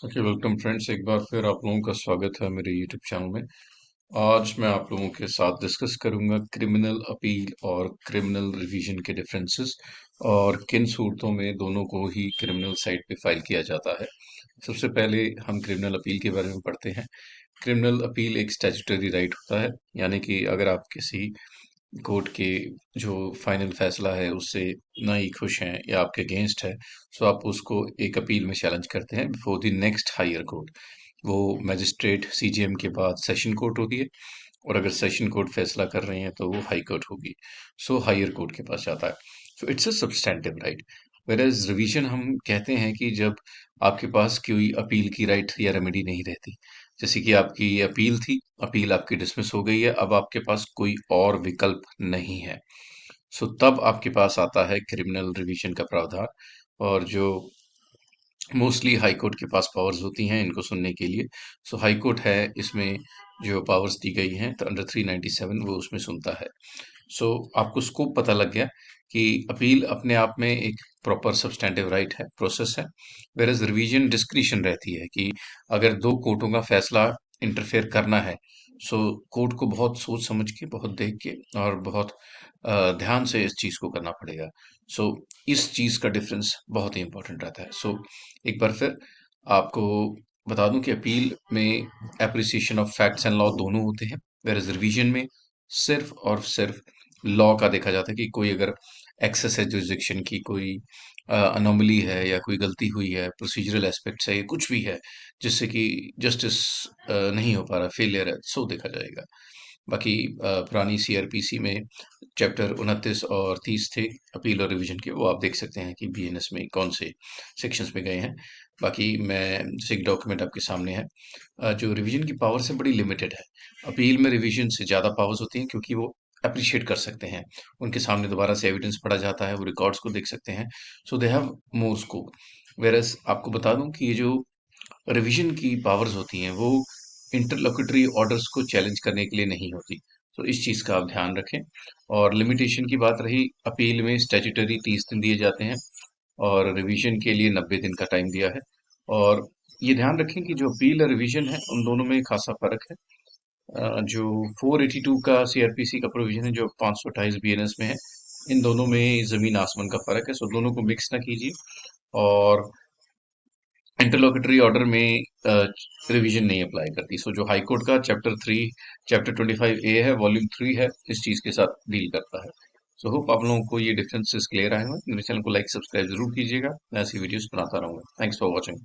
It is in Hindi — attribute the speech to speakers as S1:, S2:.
S1: Okay, welcome friends. एक बार फिर आप लोगों का स्वागत है मेरे यूट्यूब चैनल में। आज मैं आप लोगों के साथ डिस्कस करूंगा क्रिमिनल अपील और क्रिमिनल रिवीजन के डिफरेंसेस और किन सूरतों में दोनों को ही क्रिमिनल साइड पे फाइल किया जाता है। सबसे पहले हम क्रिमिनल अपील के बारे में पढ़ते हैं। क्रिमिनल अपील एक स्टैट्यूटरी राइट होता है, यानी कि अगर आप किसी कोर्ट के जो फाइनल फैसला है उससे ना ही खुश हैं या आपके अगेंस्ट है, सो आप उसको एक अपील में चैलेंज करते हैं before the next higher court. वो मैजिस्ट्रेट सीजेएम के बाद सेशन कोर्ट होती है, और अगर सेशन कोर्ट फैसला कर रहे हैं तो वो हाई कोर्ट होगी। सो हायर कोर्ट के पास जाता है। So it's a substantive right. Whereas revision हम कहते हैं कि जब आपके पास कोई अपील की राइट या रेमेडी नहीं रहती, जैसे कि आपकी ये अपील थी, अपील आपकी डिसमिस हो गई है, अब आपके पास कोई और विकल्प नहीं है। सो तब आपके पास आता है क्रिमिनल रिवीजन का प्रावधान। और जो मोस्टली हाई कोर्ट के पास पावर्स होती हैं इनको सुनने के लिए। सो हाई कोर्ट है इसमें जो पावर्स दी गई हैं, तो अंडर 397 वो उसमें सुनता है। सो आपको स्कोप पता लग गया कि अपील अपने आप में एक प्रॉपर सब्सटैंटिव राइट है, प्रोसेस है। वेरएज रिवीजन डिस्क्रिशन रहती है कि अगर दो कोर्टों का फैसला इंटरफेयर करना है, सो कोर्ट को बहुत सोच समझ के, बहुत देख के और बहुत ध्यान से इस चीज को करना पड़ेगा। सो इस चीज का डिफरेंस बहुत ही इंपॉर्टेंट रहता है। सो एक बार फिर आपको बता दूं कि अपील में appreciation of facts and law दोनों होते हैं, वेरएज रिवीजन में सिर्फ और सिर्फ लॉ का देखा जाता है कि कोई अगर एक्सेस है जुरिस्डिक्शन की, कोई अनोमली है या कोई गलती हुई है, प्रोसीजरल एस्पेक्ट्स है या कुछ भी है जिससे कि जस्टिस नहीं हो पा रहा, फेलियर है, सो देखा जाएगा। बाकी पुरानी सीआरपीसी में चैप्टर 29 और 30 थे अपील और रिवीजन के, वो आप देख सकते हैं कि बीएनएस में कौन से सेक्शंस में गए हैं। बाकी मैं जैसे एक डॉक्यूमेंट आपके सामने है, जो रिवीजन की पावर से बड़ी लिमिटेड है। अपील में रिवीजन से ज़्यादा पावर्स होती हैं क्योंकि वो अप्रिशिएट कर सकते हैं, उनके सामने दोबारा से एविडेंस पढ़ा जाता है, वो रिकॉर्ड्स को देख सकते हैं। So they have more scope. Whereas आपको बता दूं कि ये जो रिवीजन की पावर्स होती हैं वो इंटरलोक्यूटरी ऑर्डर्स को चैलेंज करने के लिए नहीं होती। तो इस चीज़ का आप ध्यान रखें। और लिमिटेशन की बात रही, अपील में स्टैट्यूटरी 30 दिन दिए जाते हैं और रिवीजन के लिए 90 दिन का टाइम दिया है। और ये ध्यान रखें कि जो अपील और रिवीजन है उन दोनों में खासा फर्क है। जो 482 का सीआरपीसी का प्रोविजन है, जो 528 बीएनएस में है, इन दोनों में जमीन आसमान का फर्क है। सो दोनों को मिक्स ना कीजिए। और इंटरलोकेटरी ऑर्डर में रिवीजन नहीं अप्लाई करती। सो जो हाई कोर्ट का चैप्टर 25A है, वॉल्यूम 3 है, इस चीज के साथ डील करता है। सो होप आप लोगों को ये डिफरेंसेस क्लियर आए हों। मेरे चैनल को लाइक सब्सक्राइब जरूर कीजिएगा, मैं ऐसी वीडियोस बनाता रहूंगा। Thanks for watching.